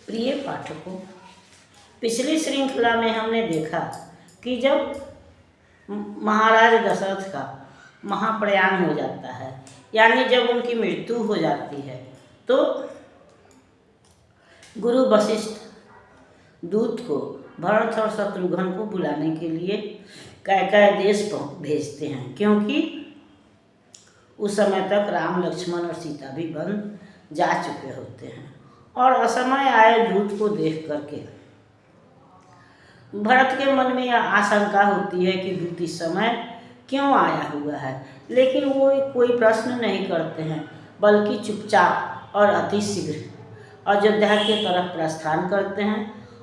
प्रिय पाठकों, पिछली श्रृंखला में हमने देखा कि जब महाराज दशरथ का महाप्रयाण हो जाता है, यानी जब उनकी मृत्यु हो जाती है, तो गुरु वशिष्ठ दूत को भरत और शत्रुघ्न को बुलाने के लिए कैकेयी देश भेजते हैं, क्योंकि उस समय तक राम, लक्ष्मण और सीता भी वन जा चुके होते हैं। और असमय आए दूत को देख करके भरत के मन में यह आशंका होती है कि दूत इस समय क्यों आया हुआ है, लेकिन वो कोई प्रश्न नहीं करते हैं, बल्कि चुपचाप और अतिशीघ्र अयोध्या की तरफ प्रस्थान करते हैं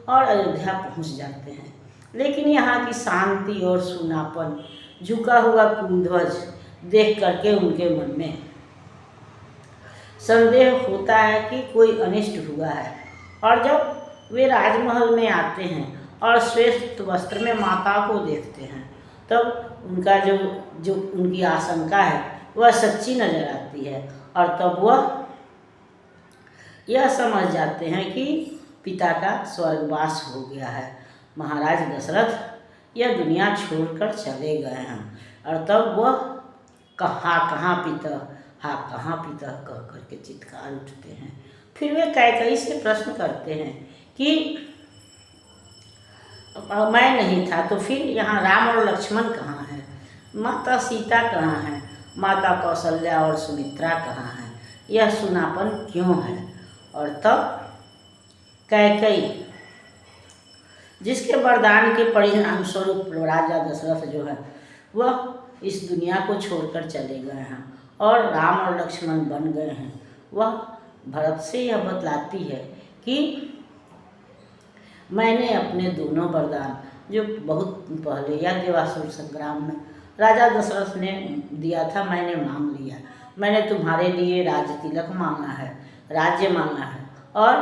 और अयोध्या पहुंच जाते हैं। लेकिन यहाँ की शांति और सूनापन, झुका हुआ कुंध्वज देख करके उनके मन में संदेह होता है कि कोई अनिष्ट हुआ है। और जब वे राजमहल में आते हैं और श्वेत वस्त्र में माता को देखते हैं, तब उनका जो उनकी आशंका है वह सच्ची नजर आती है। और तब वह यह समझ जाते हैं कि पिता का स्वर्गवास हो गया है, महाराज दशरथ यह दुनिया छोड़कर चले गए हैं। और तब वह कहाँ पिता, हाँ कहाँ पिता कह करके चित्कार उठते हैं। फिर वे कैकेयी से प्रश्न करते हैं कि मैं नहीं था तो फिर यहाँ राम और लक्ष्मण कहाँ हैं, माता सीता कहाँ हैं, माता कौशल्या और सुमित्रा कहाँ हैं, यह सूनापन क्यों है। और तब कैकेयी, जिसके वरदान के परिणाम स्वरूप राजा दशरथ जो है वह इस दुनिया को छोड़कर चले गए हैं और राम और लक्ष्मण बन गए हैं, वह भरत से यह बतलाती है कि मैंने अपने दोनों वरदान जो बहुत पहले या देवासुर संग्राम में राजा दशरथ ने दिया था, मैंने मांग लिया। मैंने तुम्हारे लिए राज तिलक मांगा है, राज्य मांगा है, और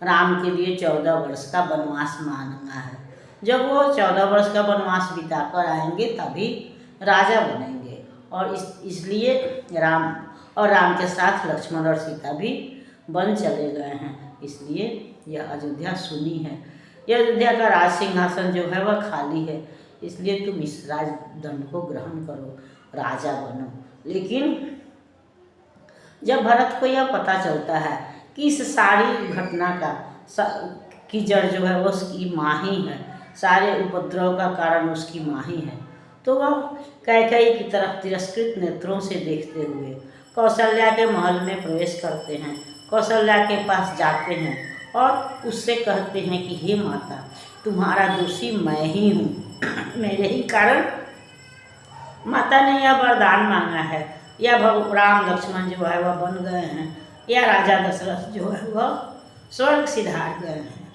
राम के लिए 14 वर्ष का वनवास मांगा है। जब वो 14 वर्ष का वनवास बिताकर आएंगे तभी राजा बनेंगे। और इसलिए राम के साथ लक्ष्मण और सीता भी वन चले गए हैं, इसलिए यह अयोध्या सुनी है। यह अयोध्या का राज सिंहासन जो है वह खाली है, इसलिए तुम इस राजदंड को ग्रहण करो, राजा बनो। लेकिन जब भरत को यह पता चलता है कि इस सारी घटना की जड़ जो है वो उसकी माँ ही है, सारे उपद्रव का कारण उसकी माँ ही है, तो वह कैकेयी की तरफ तिरस्कृत नेत्रों से देखते हुए कौशल्या के महल में प्रवेश करते हैं। कौशल्या के पास जाते हैं और उससे कहते हैं कि हे माता, तुम्हारा दोषी मैं ही हूँ, मेरे ही कारण माता ने यह वरदान मांगा है, या राम लक्ष्मण जो है वह बन गए हैं, या राजा दशरथ जो है वह स्वर्ग सिधार गए हैं।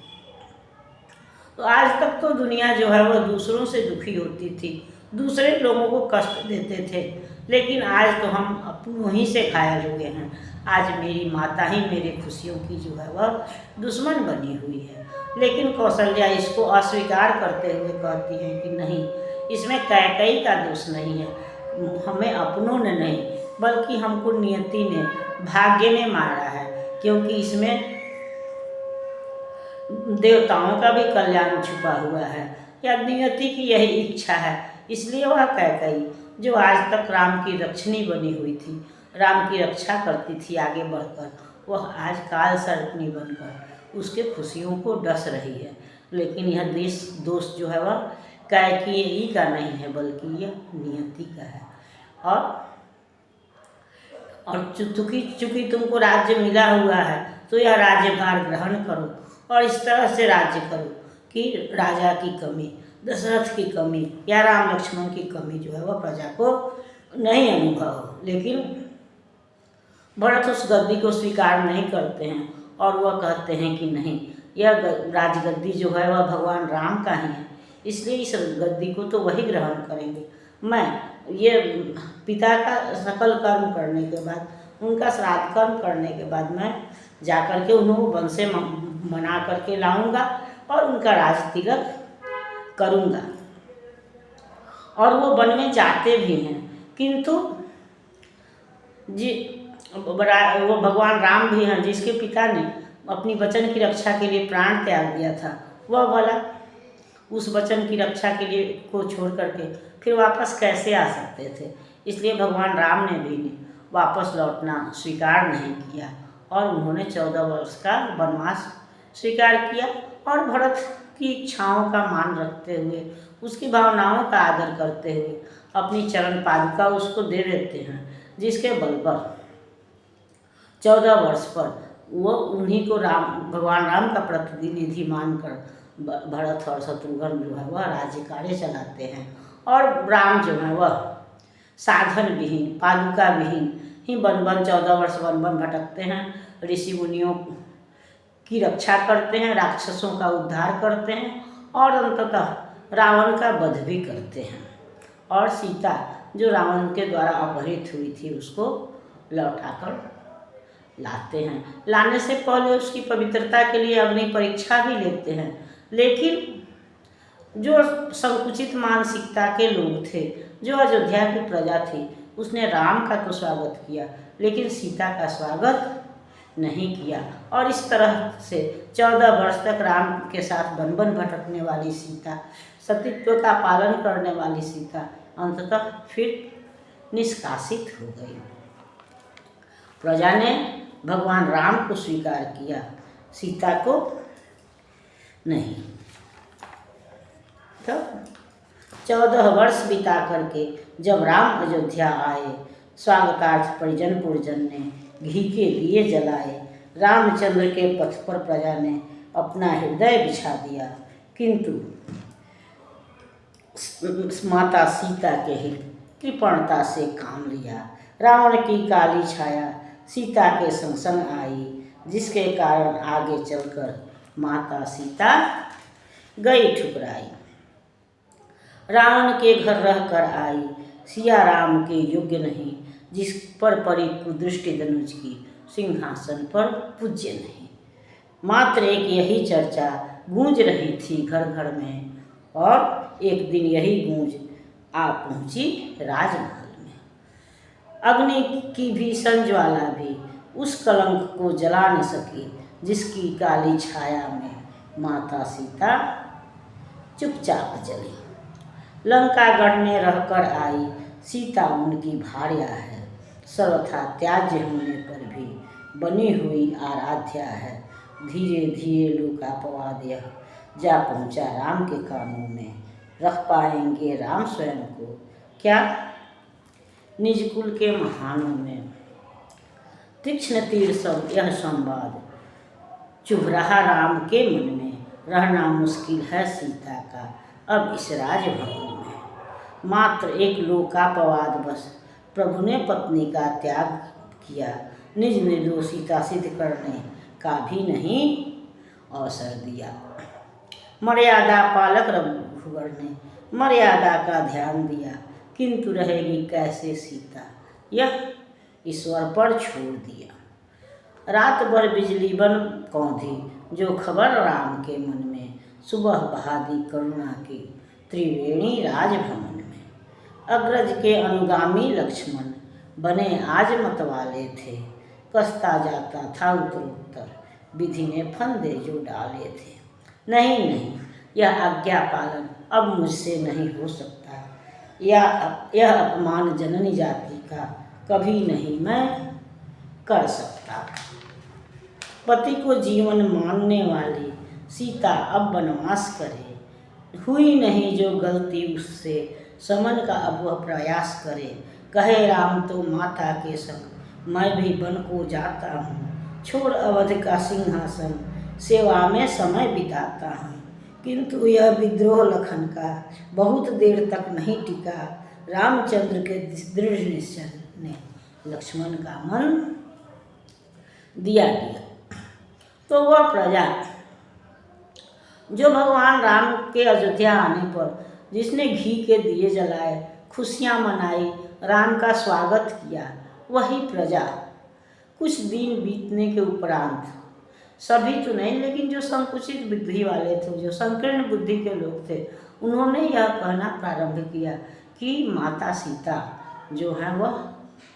तो आज तक तो दुनिया जो है वह दूसरों से दुखी होती थी, दूसरे लोगों को कष्ट देते थे, लेकिन आज तो हम अपनों ही से घायल हो गए हैं। आज मेरी माता ही मेरे खुशियों की जो है वह दुश्मन बनी हुई है। लेकिन कौशल्या इसको अस्वीकार करते हुए कहती हैं कि नहीं, इसमें कैकेयी का दोष नहीं है, हमें अपनों ने नहीं बल्कि हमको नियति ने, भाग्य ने मारा है, क्योंकि इसमें देवताओं का भी कल्याण छुपा हुआ है, या नियति की यही इच्छा है। इसलिए वह कैकेयी जो आज तक राम की रक्षणी बनी हुई थी, राम की रक्षा करती थी आगे बढ़कर, वह आज काल सर्पणी बनकर उसके खुशियों को डस रही है। लेकिन यह दोष जो है वह कैकेयी का नहीं है, बल्कि यह नियति का है। और चूंकि तुमको राज्य मिला हुआ है तो यह राज्यभार ग्रहण करो और इस तरह से राज्य करो कि राजा की कमी, दशरथ की कमी या राम लक्ष्मण की कमी जो है वह प्रजा को नहीं अनुभव हो। लेकिन भरत उस गद्दी को स्वीकार नहीं करते हैं और वह कहते हैं कि नहीं, यह राजगद्दी जो है वह भगवान राम का ही है, इसलिए इस गद्दी को तो वही ग्रहण करेंगे। मैं ये पिता का सकल कर्म करने के बाद, उनका श्राद्ध कर्म करने के बाद मैं जाकर के उन्हें वन से मना करके लाऊंगा और उनका राज तिलक करूंगा। और वो वन में जाते भी हैं, किंतु वो भगवान राम भी हैं जिसके पिता ने अपनी वचन की रक्षा के लिए प्राण त्याग दिया था, वह भला उस वचन की रक्षा के लिए को छोड़ करके फिर वापस कैसे आ सकते थे। इसलिए भगवान राम ने भी वापस लौटना स्वीकार नहीं किया और उन्होंने 14 वर्ष का वनवास स्वीकार किया और भरत की इच्छाओं का मान रखते हुए, उसकी भावनाओं का आदर करते हुए अपनी चरण पादुका उसको दे देते हैं, जिसके बल पर 14 वर्ष पर वो उन्हीं को भगवान राम का प्रतिनिधि मानकर भरत और शत्रुघ्न जो है वह राज्य कार्य चलाते हैं और राम जो है वह साधन विहीन, पादुका विहीन ही वन 14 वर्ष वन भटकते हैं, ऋषि मुनियों की रक्षा करते हैं, राक्षसों का उद्धार करते हैं और अंततः रावण का वध भी करते हैं और सीता जो रावण के द्वारा अपहरित हुई थी उसको लौटाकर लाते हैं। लाने से पहले उसकी पवित्रता के लिए अग्नि परीक्षा भी लेते हैं, लेकिन जो संकुचित मानसिकता के लोग थे, जो अयोध्या की प्रजा थी, उसने राम का तो स्वागत किया लेकिन सीता का स्वागत नहीं किया और इस तरह से 14 वर्ष तक राम के साथ वन भटकने वाली सीता, सतीत्व का पालन करने वाली सीता अंततः फिर निष्कासित हो गई। प्रजा ने भगवान राम को स्वीकार किया, सीता को नहीं। तब 14 वर्ष बिता करके जब राम अयोध्या आए, स्वागतार्थ परिजन पुरजन ने घी के दिए जलाए, रामचंद्र के पथ पर प्रजा ने अपना हृदय बिछा दिया, किंतु माता सीता के हित कृपणता से काम लिया। रावण की काली छाया सीता के संग संग आई, जिसके कारण आगे चलकर माता सीता गई ठुकराई। रावण के घर रहकर आई, सिया राम के योग्य नहीं, जिस पर पड़ी कुदृष्टि धनुष की, सिंहासन पर पूज्य नहीं। मात्र एक यही चर्चा गूंज रही थी घर घर में और एक दिन यही गूंज आ पहुंची राजमहल में। अग्नि की भीषण ज्वाला भी उस कलंक को जला न सकी, जिसकी काली छाया में माता सीता चुपचाप जली। लंकागढ़ में रहकर आई सीता उनकी भार्या है, सर्वथा त्याज्य होने पर भी बनी हुई आराध्या है। धीरे धीरे लोकापवाद यह जा पहुँचा राम के कानों में, रख पाएंगे राम स्वयं को क्या निज कुल के महानों में। तीक्ष्ण तीर सब यह संवाद चुभ रहा राम के मन में, रहना मुश्किल है सीता का अब इस राजभवन में। मात्र एक लोकापवाद बस प्रभु ने पत्नी का त्याग किया, निज निर्दोषिता सिद्ध करने का भी नहीं अवसर दिया। मर्यादा पालक रघुवर ने मर्यादा का ध्यान दिया, किंतु रहेगी कैसे सीता, यह ईश्वर पर छोड़ दिया। रात भर बिजली बन कौंधी जो खबर राम के मन में, सुबह बहा दी करुणा की त्रिवेणी राजभवन में। अग्रज के अनुगामी लक्ष्मण बने आज मतवाले थे, कसता जाता था उत्तरोत्तर विधि ने फंदे जो डाले थे। नहीं नहीं, यह आज्ञा पालन अब मुझसे नहीं हो सकता, यह अपमान जननी जाति का कभी नहीं मैं कर सकता। पति को जीवन मानने वाली सीता अब वनवास करे, हुई नहीं जो गलती उससे समन का अब वह प्रयास करे। कहे राम तो माता के संग मैं भी वन को जाता हूँ, छोड़ अवध का सिंहासन सेवा में समय बिताता हूँ। किंतु यह विद्रोह लखन का बहुत देर तक नहीं टिका, रामचंद्र के दृढ़ निश्चय ने लक्ष्मण का मन दिया। तो वह प्रजा जो भगवान राम के अयोध्या आने पर जिसने घी के दिए जलाए, खुशियाँ मनाई, राम का स्वागत किया, वही प्रजा कुछ दिन बीतने के उपरांत, सभी तो नहीं लेकिन जो संकुचित बुद्धि वाले थे, जो संकीर्ण बुद्धि के लोग थे, उन्होंने यह कहना प्रारंभ किया कि माता सीता जो है वह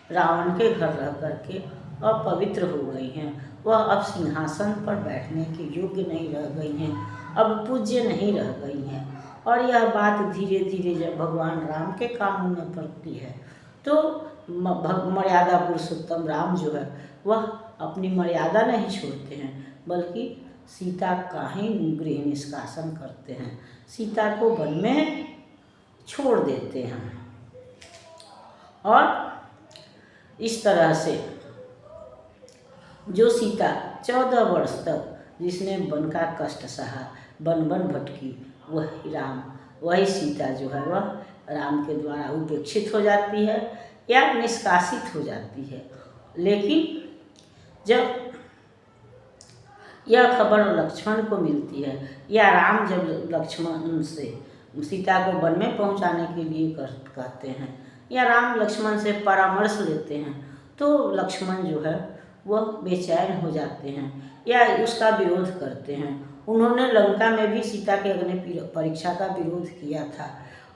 रावण के घर रह करके अपवित्र हो गई हैं वह अब सिंहासन पर बैठने के योग्य नहीं रह गई हैं, अब पूज्य नहीं रह गई हैं। और यह बात धीरे धीरे जब भगवान राम के कानों में पड़ती है तो मर्यादा पुरुषोत्तम राम जो है वह अपनी मर्यादा नहीं छोड़ते हैं, बल्कि सीता का ही गृह निष्कासन करते हैं, सीता को वन में छोड़ देते हैं। और इस तरह से जो सीता 14 वर्ष तक जिसने वन का कष्ट सहा, वन वन भटकी, वही सीता जो है वह राम के द्वारा उपेक्षित हो जाती है या निष्कासित हो जाती है। लेकिन जब यह खबर लक्ष्मण को मिलती है या राम जब लक्ष्मण से सीता को वन में पहुंचाने के लिए कहते हैं या राम लक्ष्मण से परामर्श लेते हैं, तो लक्ष्मण जो है वह बेचैन हो जाते हैं या उसका विरोध करते हैं। उन्होंने लंका में भी सीता के अग्नि परीक्षा का विरोध किया था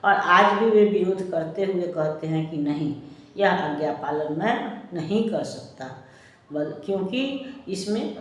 और आज भी वे विरोध करते हुए कहते हैं कि नहीं, यह आज्ञा पालन मैं नहीं कर सकता, क्योंकि इसमें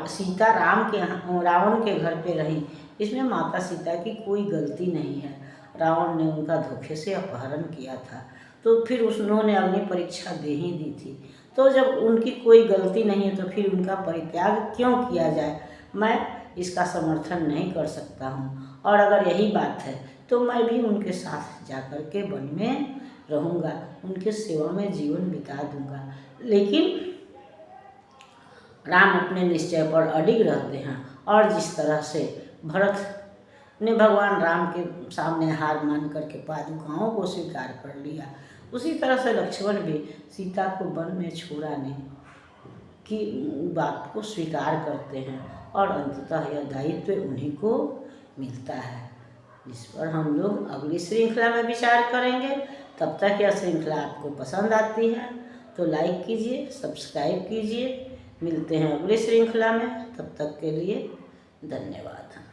सीता रावण के घर पे रही, इसमें माता सीता की कोई गलती नहीं है। रावण ने उनका धोखे से अपहरण किया था, तो फिर उन्होंने अग्नि परीक्षा दे ही दी थी। तो जब उनकी कोई गलती नहीं है तो फिर उनका परित्याग क्यों किया जाए, मैं इसका समर्थन नहीं कर सकता हूँ। और अगर यही बात है तो मैं भी उनके साथ जाकर के वन में रहूँगा, उनके सेवा में जीवन बिता दूँगा। लेकिन राम अपने निश्चय पर अडिग रहते हैं और जिस तरह से भरत ने भगवान राम के सामने हार मान करके पादुकाओं को स्वीकार कर लिया, उसी तरह से लक्ष्मण भी सीता को वन में छोड़ाने की बात को स्वीकार करते हैं और अंततः यह दायित्व उन्हीं को मिलता है, जिस पर हम लोग अगली श्रृंखला में विचार करेंगे। तब तक यह श्रृंखला आपको पसंद आती है तो लाइक कीजिए, सब्सक्राइब कीजिए। मिलते हैं अगली श्रृंखला में, तब तक के लिए धन्यवाद।